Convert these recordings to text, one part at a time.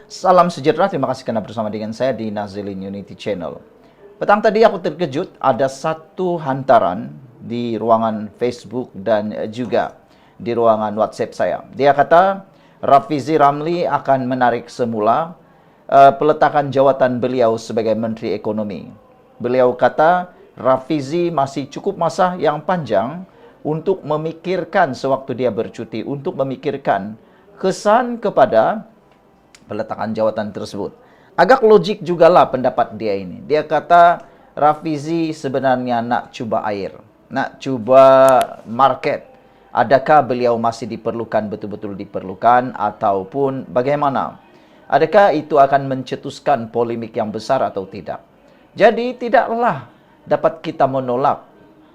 Salam sejahtera, terima kasih karena bersama dengan saya di Nazilin Unity Channel. Petang tadi aku terkejut, ada satu hantaran di ruangan Facebook dan juga di ruangan WhatsApp saya. Dia kata, Rafizi Ramli akan menarik semula peletakan jawatan beliau sebagai Menteri Ekonomi. Beliau kata, Rafizi masih cukup masa yang panjang untuk memikirkan sewaktu dia bercuti, untuk memikirkan kesan kepada peletakan jawatan tersebut. Agak logik jugalah pendapat dia ini. Dia kata Rafizi sebenarnya nak cuba air, nak cuba market. Adakah beliau masih diperlukan, betul-betul diperlukan, ataupun bagaimana? Adakah itu akan mencetuskan polemik yang besar atau tidak? Jadi tidaklah dapat kita menolak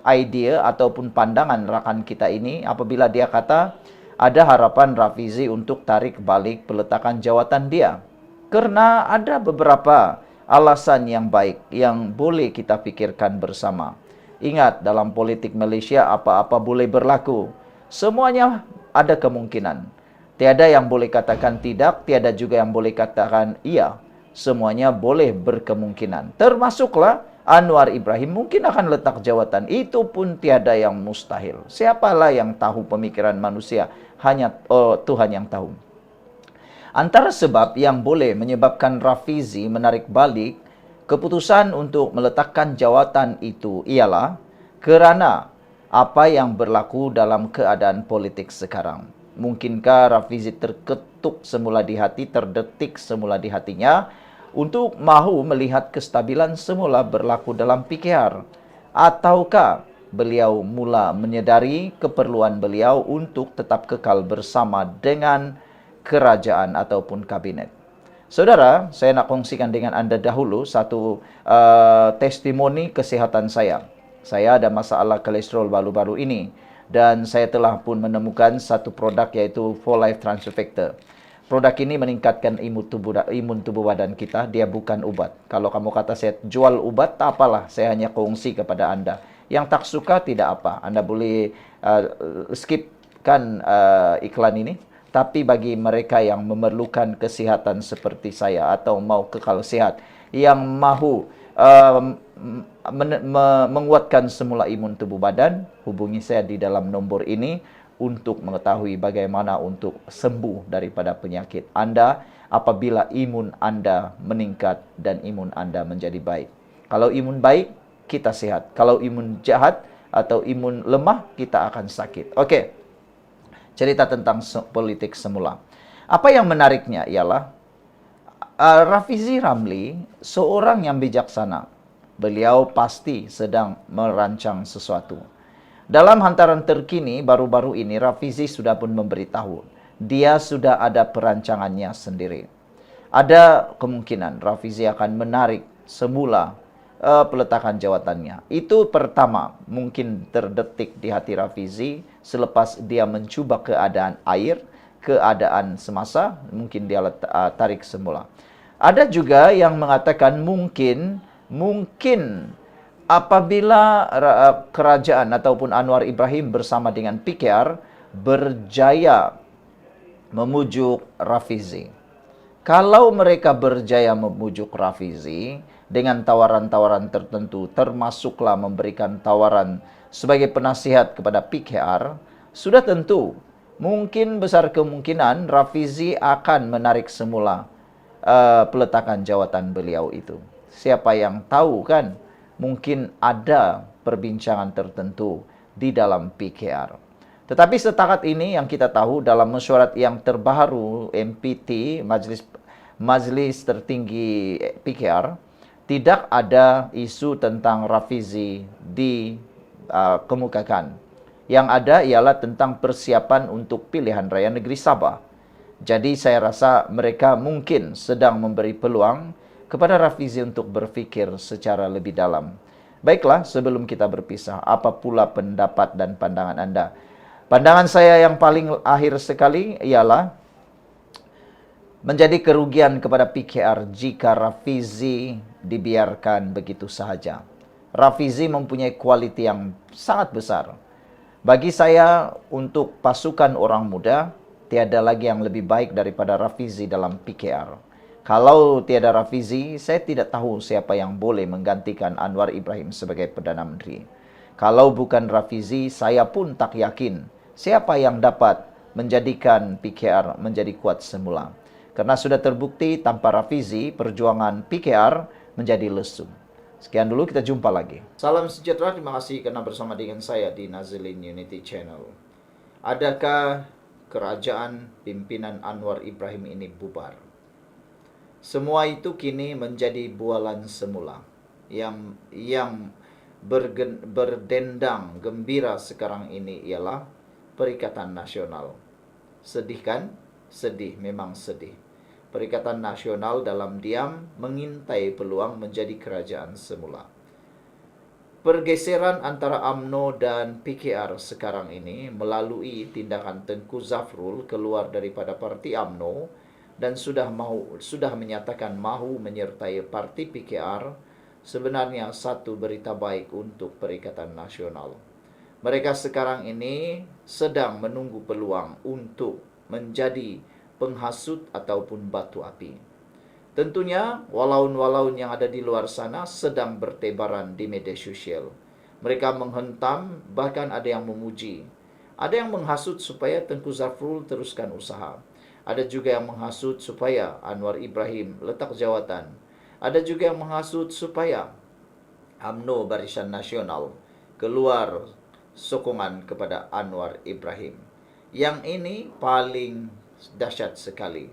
idea ataupun pandangan rakan kita ini apabila dia kata ada harapan Rafizi untuk tarik balik peletakan jawatan dia. Karena ada beberapa alasan yang baik yang boleh kita pikirkan bersama. Ingat, dalam politik Malaysia apa-apa boleh berlaku. Semuanya ada kemungkinan. Tiada yang boleh katakan tidak, tiada juga yang boleh katakan iya. Semuanya boleh berkemungkinan. Termasuklah Anwar Ibrahim mungkin akan letak jawatan. Itu pun tiada yang mustahil. Siapalah yang tahu pemikiran manusia? Hanya Tuhan yang tahu. Antara sebab yang boleh menyebabkan Rafizi menarik balik keputusan untuk meletakkan jawatan itu ialah kerana apa yang berlaku dalam keadaan politik sekarang. Mungkinkah Rafizi terketuk semula di hati, terdetik semula di hatinya untuk mahu melihat kestabilan semula berlaku dalam PKR? Ataukah beliau mula menyedari keperluan beliau untuk tetap kekal bersama dengan kerajaan ataupun kabinet? Saudara, saya nak kongsikan dengan anda dahulu satu testimoni kesihatan saya. Saya ada masalah kolesterol baru-baru ini dan saya telah pun menemukan satu produk yaitu For Life Transfer Factor. Produk ini meningkatkan imun tubuh badan kita, dia bukan ubat. Kalau kamu kata saya jual ubat, tak apalah, saya hanya kongsi kepada anda. Yang tak suka tidak apa, anda boleh skipkan iklan ini. Tapi bagi mereka yang memerlukan kesihatan seperti saya atau mau kekal sehat, yang mahu menguatkan semula imun tubuh badan, hubungi saya di dalam nombor ini untuk mengetahui bagaimana untuk sembuh daripada penyakit anda apabila imun anda meningkat dan imun anda menjadi baik. Kalau imun baik, kita sehat. Kalau imun jahat atau imun lemah, kita akan sakit. Okey. Cerita tentang politik semula. Apa yang menariknya ialah Rafizi Ramli seorang yang bijaksana. Beliau pasti sedang merancang sesuatu. Dalam hantaran terkini baru-baru ini Rafizi sudah pun memberitahu dia sudah ada perancangannya sendiri. Ada kemungkinan Rafizi akan menarik semula peletakan jawatannya. Itu pertama mungkin terdetik di hati Rafizi selepas dia mencuba keadaan air, keadaan semasa, mungkin dia tarik semula. Ada juga yang mengatakan mungkin apabila kerajaan ataupun Anwar Ibrahim bersama dengan PKR berjaya memujuk Rafizi. Kalau mereka berjaya memujuk Rafizi dengan tawaran-tawaran tertentu, termasuklah memberikan tawaran sebagai penasihat kepada PKR, sudah tentu mungkin besar kemungkinan Rafizi akan menarik semula peletakan jawatan beliau itu. Siapa yang tahu kan? Mungkin ada perbincangan tertentu di dalam PKR. Tetapi setakat ini yang kita tahu dalam mesyuarat yang terbaru MPT, Majlis Tertinggi PKR, tidak ada isu tentang Rafizi dikemukakan. Yang ada ialah tentang persiapan untuk pilihan raya negeri Sabah. Jadi saya rasa mereka mungkin sedang memberi peluang kepada Rafizi untuk berfikir secara lebih dalam. Baiklah, sebelum kita berpisah, apa pula pendapat dan pandangan anda? Pandangan saya yang paling akhir sekali ialah menjadi kerugian kepada PKR jika Rafizi dibiarkan begitu sahaja. Rafizi mempunyai kualiti yang sangat besar. Bagi saya, untuk pasukan orang muda, tiada lagi yang lebih baik daripada Rafizi dalam PKR. Kalau tiada Rafizi, saya tidak tahu siapa yang boleh menggantikan Anwar Ibrahim sebagai Perdana Menteri. Kalau bukan Rafizi, saya pun tak yakin siapa yang dapat menjadikan PKR menjadi kuat semula. Karena sudah terbukti tanpa Rafizi, perjuangan PKR menjadi lesu. Sekian dulu, kita jumpa lagi. Salam sejahtera, terima kasih karena bersama dengan saya di Nazilin Unity Channel. Adakah kerajaan pimpinan Anwar Ibrahim ini bubar? Semua itu kini menjadi bualan semula. Yang berdendang gembira sekarang ini ialah Perikatan Nasional. Sedih kan? Sedih, memang sedih. Perikatan Nasional dalam diam mengintai peluang menjadi kerajaan semula. Pergeseran antara UMNO dan PKR sekarang ini melalui tindakan Tengku Zafrul keluar daripada parti UMNO dan sudah menyatakan mahu menyertai parti PKR, sebenarnya satu berita baik untuk Perikatan Nasional. Mereka sekarang ini sedang menunggu peluang untuk menjadi penghasut ataupun batu api. Tentunya walaun-walaun yang ada di luar sana sedang bertebaran di media sosial. Mereka menghentam, bahkan ada yang memuji. Ada yang menghasut supaya Tengku Zafrul teruskan usaha. Ada juga yang menghasut supaya Anwar Ibrahim letak jawatan. Ada juga yang menghasut supaya UMNO Barisan Nasional keluar sokongan kepada Anwar Ibrahim. Yang ini paling dahsyat sekali.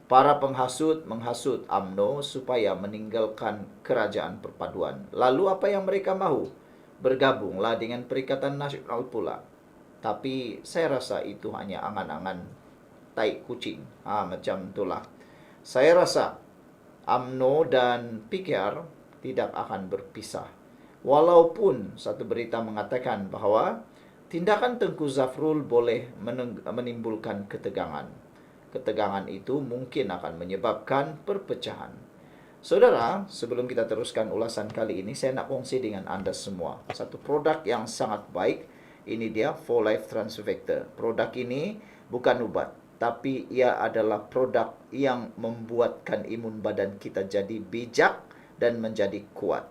Para penghasut menghasut UMNO supaya meninggalkan kerajaan perpaduan. Lalu apa yang mereka mahu? Bergabunglah dengan Perikatan Nasional pula. Tapi saya rasa itu hanya angan-angan tai kucing. Macam itulah. Saya rasa UMNO dan PKR tidak akan berpisah. Walaupun satu berita mengatakan bahawa tindakan Tengku Zafrul boleh menimbulkan ketegangan. Ketegangan itu mungkin akan menyebabkan perpecahan. Saudara, sebelum kita teruskan ulasan kali ini, saya nak kongsi dengan anda semua satu produk yang sangat baik. Ini dia 4Life Transfector. Produk ini bukan obat, tapi ia adalah produk yang membuatkan imun badan kita jadi bijak dan menjadi kuat.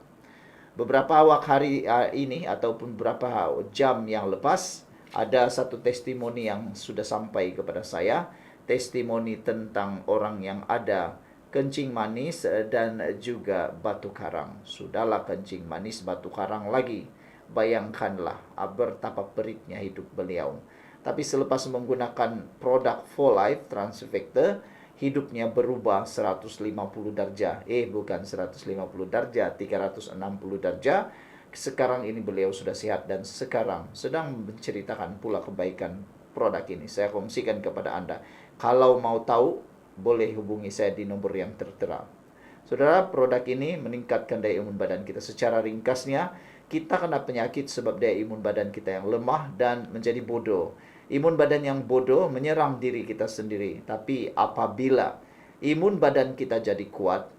Beberapa hari ini ataupun beberapa jam yang lepas, ada satu testimoni yang sudah sampai kepada saya. Testimoni tentang orang yang ada kencing manis dan juga batu karang. Sudahlah kencing manis, batu karang lagi. Bayangkanlah betapa peritnya hidup beliau. Tapi selepas menggunakan produk 4Life Transfector, hidupnya berubah 150 darjah. Bukan 150 darjah, 360 darjah. Sekarang ini beliau sudah sehat dan sekarang sedang menceritakan pula kebaikan produk ini. Saya kongsikan kepada anda. Kalau mau tahu, boleh hubungi saya di nomor yang tertera. Saudara, produk ini meningkatkan daya imun badan kita. Secara ringkasnya, kita kena penyakit sebab daya imun badan kita yang lemah dan menjadi bodoh. Imun badan yang bodoh menyerang diri kita sendiri. Tapi apabila imun badan kita jadi kuat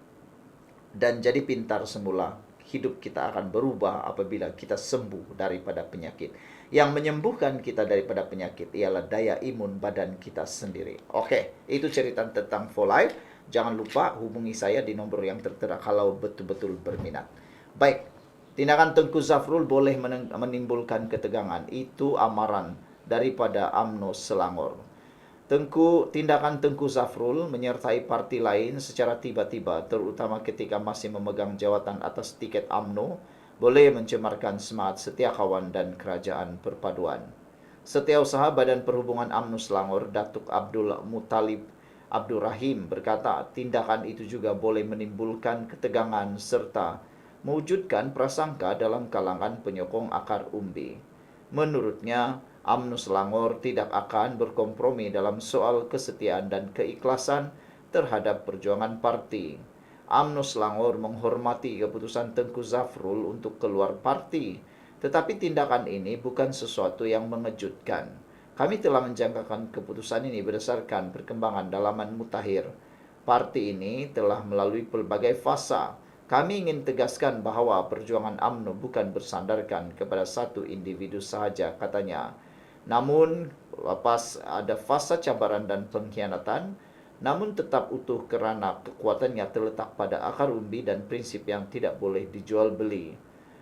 dan jadi pintar semula, hidup kita akan berubah apabila kita sembuh daripada penyakit. Yang menyembuhkan kita daripada penyakit ialah daya imun badan kita sendiri. Oke, itu cerita tentang 4Life. Jangan lupa hubungi saya di nomor yang tertera kalau betul-betul berminat. Baik, tindakan Tengku Zafrul boleh menimbulkan ketegangan. Itu amaran daripada UMNO Selangor. Tindakan Tengku Zafrul menyertai parti lain secara tiba-tiba, terutama ketika masih memegang jawatan atas tiket UMNO, boleh mencemarkan semangat setia kawan dan kerajaan perpaduan. Setiausaha Badan Perhubungan UMNO Selangor, Datuk Abdul Muttalib Abdul Rahim berkata, tindakan itu juga boleh menimbulkan ketegangan serta mewujudkan prasangka dalam kalangan penyokong akar umbi. Menurutnya, UMNO Selangor tidak akan berkompromi dalam soal kesetiaan dan keikhlasan terhadap perjuangan parti. UMNO Selangor menghormati keputusan Tengku Zafrul untuk keluar parti, tetapi tindakan ini bukan sesuatu yang mengejutkan. Kami telah menjangkakan keputusan ini berdasarkan perkembangan dalaman mutakhir. Parti ini telah melalui pelbagai fasa. Kami ingin tegaskan bahawa perjuangan UMNO bukan bersandarkan kepada satu individu sahaja, katanya. Namun, lepas ada fasa cabaran dan pengkhianatan, namun tetap utuh kerana kekuatannya terletak pada akar umbi dan prinsip yang tidak boleh dijual beli.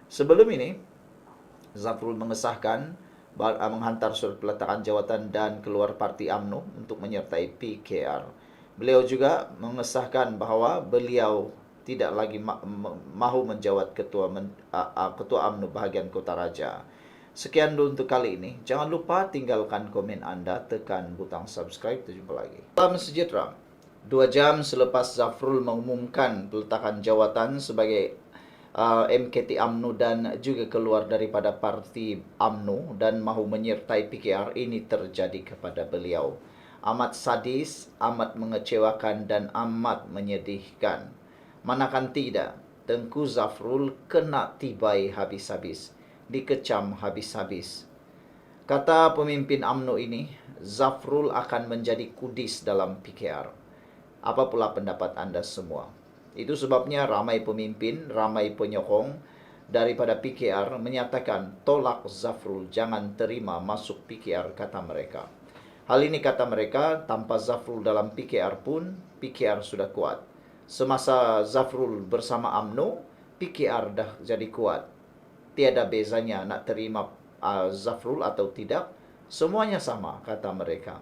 Sebelum ini, Zafrul mengesahkan menghantar surat peletakan jawatan dan keluar parti UMNO untuk menyertai PKR. Beliau juga mengesahkan bahawa beliau tidak lagi mahu menjawat ketua UMNO bahagian Kota Raja. Sekian dulu untuk kali ini. Jangan lupa tinggalkan komen anda, tekan butang subscribe. Jumpa lagi. Salam sejahtera. 2 jam selepas Zafrul mengumumkan peletakan jawatan sebagai MKT UMNO dan juga keluar daripada parti UMNO dan mahu menyertai PKR, ini terjadi kepada beliau. Amat sadis, amat mengecewakan dan amat menyedihkan. Manakan tidak, Tengku Zafrul kena tibai habis-habis, dikecam habis-habis. Kata pemimpin UMNO ini, Zafrul akan menjadi kudis dalam PKR. Apa pula pendapat anda semua? Itu sebabnya ramai pemimpin, ramai penyokong daripada PKR menyatakan tolak Zafrul, jangan terima masuk PKR, kata mereka. Hal ini kata mereka, tanpa Zafrul dalam PKR pun, PKR sudah kuat. Semasa Zafrul bersama UMNO, PKR dah jadi kuat. Tiada bezanya nak terima Zafrul atau tidak, semuanya sama, kata mereka.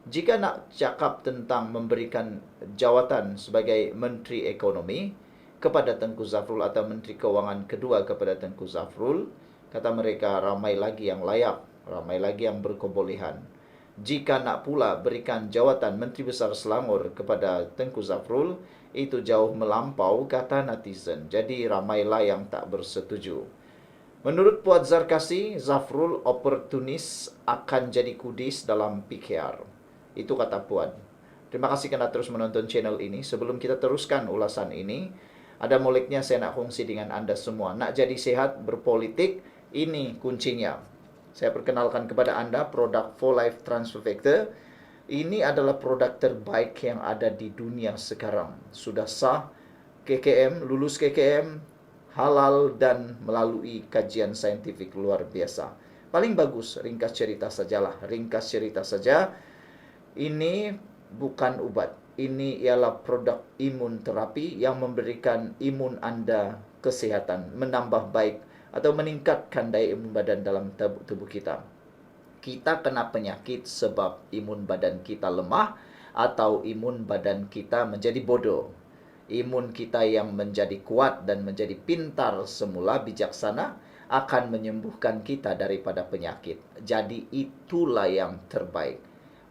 Jika nak cakap tentang memberikan jawatan sebagai Menteri Ekonomi kepada Tengku Zafrul atau Menteri Kewangan kedua kepada Tengku Zafrul, kata mereka ramai lagi yang layak, ramai lagi yang berkebolehan. Jika nak pula berikan jawatan Menteri Besar Selangor kepada Tengku Zafrul, itu jauh melampau, kata netizen. Jadi ramailah yang tak bersetuju. Menurut Puat Zarkasi, Zafrul oportunis akan jadi kudis dalam PKR. Itu kata Puan. Terima kasih kerana terus menonton channel ini. Sebelum kita teruskan ulasan ini, ada moleknya saya nak kongsi dengan anda semua. Nak jadi sehat berpolitik, ini kuncinya. Saya perkenalkan kepada anda produk 4Life Transfer Factor. Ini adalah produk terbaik yang ada di dunia sekarang. Sudah sah KKM, lulus KKM, halal dan melalui kajian saintifik luar biasa. Paling bagus, ringkas cerita sajalah. Ringkas cerita saja. Ini bukan ubat. Ini ialah produk imun terapi yang memberikan imun anda kesehatan, menambah baik atau meningkatkan daya imun badan dalam tubuh kita. Kita kena penyakit sebab imun badan kita lemah atau imun badan kita menjadi bodoh. Imun kita yang menjadi kuat dan menjadi pintar semula, bijaksana, akan menyembuhkan kita daripada penyakit. Jadi itulah yang terbaik.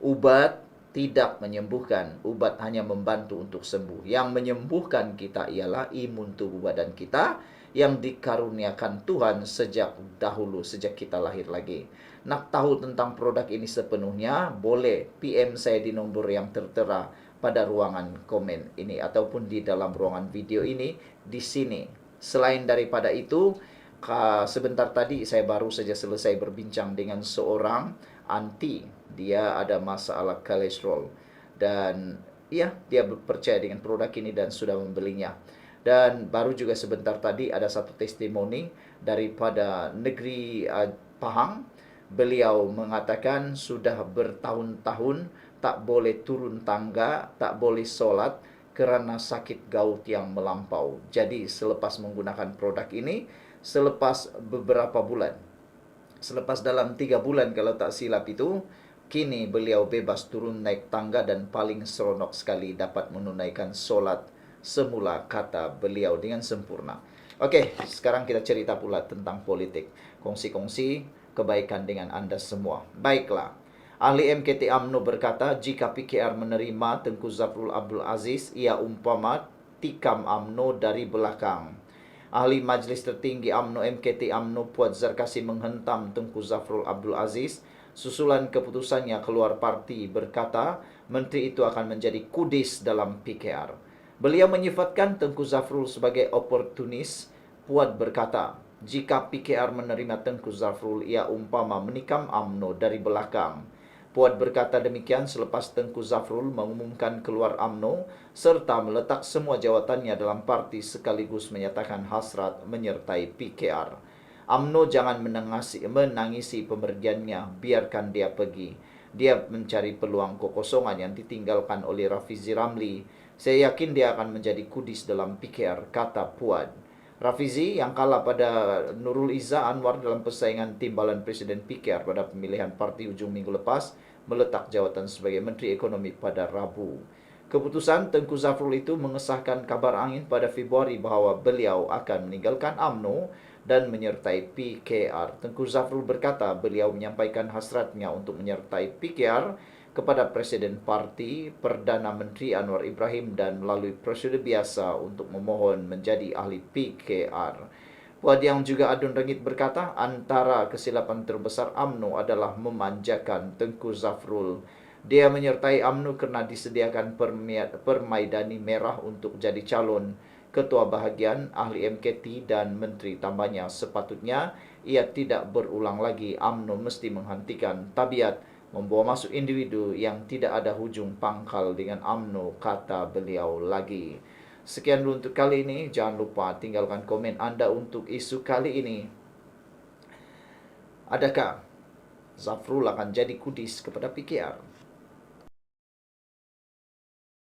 Ubat tidak menyembuhkan, ubat hanya membantu untuk sembuh. Yang menyembuhkan kita ialah imun tubuh badan kita yang dikaruniakan Tuhan sejak dahulu, sejak kita lahir lagi. Nak tahu tentang produk ini sepenuhnya, boleh PM saya di nombor yang tertera pada ruangan komen ini ataupun di dalam ruangan video ini di sini. Selain daripada itu, sebentar tadi saya baru saja selesai berbincang dengan seorang anti. Dia ada masalah kolesterol dan ya, dia percaya dengan produk ini dan sudah membelinya. Dan baru juga sebentar tadi ada satu testimoni daripada negeri Pahang. Beliau mengatakan sudah bertahun-tahun tak boleh turun tangga, tak boleh solat kerana sakit gout yang melampau. Jadi selepas menggunakan produk ini, selepas beberapa bulan, selepas dalam 3 bulan kalau tak silap itu, kini beliau bebas turun naik tangga dan paling seronok sekali dapat menunaikan solat semula, kata beliau, dengan sempurna. Okey, sekarang kita cerita pula tentang politik. Kongsi-kongsi kebaikan dengan anda semua. Baiklah. Ahli MKT UMNO berkata, jika PKR menerima Tengku Zafrul Abdul Aziz, ia umpama tikam UMNO dari belakang. Ahli Majlis Tertinggi UMNO MKT UMNO Puat Zarkasi menghentam Tengku Zafrul Abdul Aziz. Susulan keputusannya keluar parti, berkata menteri itu akan menjadi kudis dalam PKR. Beliau menyifatkan Tengku Zafrul sebagai oportunis. Puat berkata, jika PKR menerima Tengku Zafrul, ia umpama menikam UMNO dari belakang. Puat berkata demikian selepas Tengku Zafrul mengumumkan keluar UMNO serta meletak semua jawatannya dalam parti sekaligus menyatakan hasrat menyertai PKR. UMNO jangan menangisi pemergiannya, biarkan dia pergi. dia mencari peluang kekosongan yang ditinggalkan oleh Rafizi Ramli. Saya yakin dia akan menjadi kudis dalam PKR, kata Puan. Rafizi yang kalah pada Nurul Izzah Anwar dalam persaingan timbalan Presiden PKR pada pemilihan parti ujung minggu lepas meletak jawatan sebagai Menteri Ekonomi pada Rabu. Keputusan Tengku Zafrul itu mengesahkan kabar angin pada Februari bahawa beliau akan meninggalkan UMNO dan menyertai PKR. Tengku Zafrul berkata beliau menyampaikan hasratnya untuk menyertai PKR kepada Presiden Parti Perdana Menteri Anwar Ibrahim dan melalui prosedur biasa untuk memohon menjadi ahli PKR. Puan yang juga adun rengit berkata antara kesilapan terbesar UMNO adalah memanjakan Tengku Zafrul. Dia menyertai UMNO kerana disediakan permaidani merah untuk jadi calon ketua bahagian, ahli MKT dan menteri tambahnya. Sepatutnya ia tidak berulang lagi. UMNO mesti menghentikan tabiat membawa masuk individu yang tidak ada hujung pangkal dengan UMNO, kata beliau lagi. Sekian dulu untuk kali ini. Jangan lupa tinggalkan komen anda untuk isu kali ini. Adakah Zafrul akan jadi kudis kepada PKR?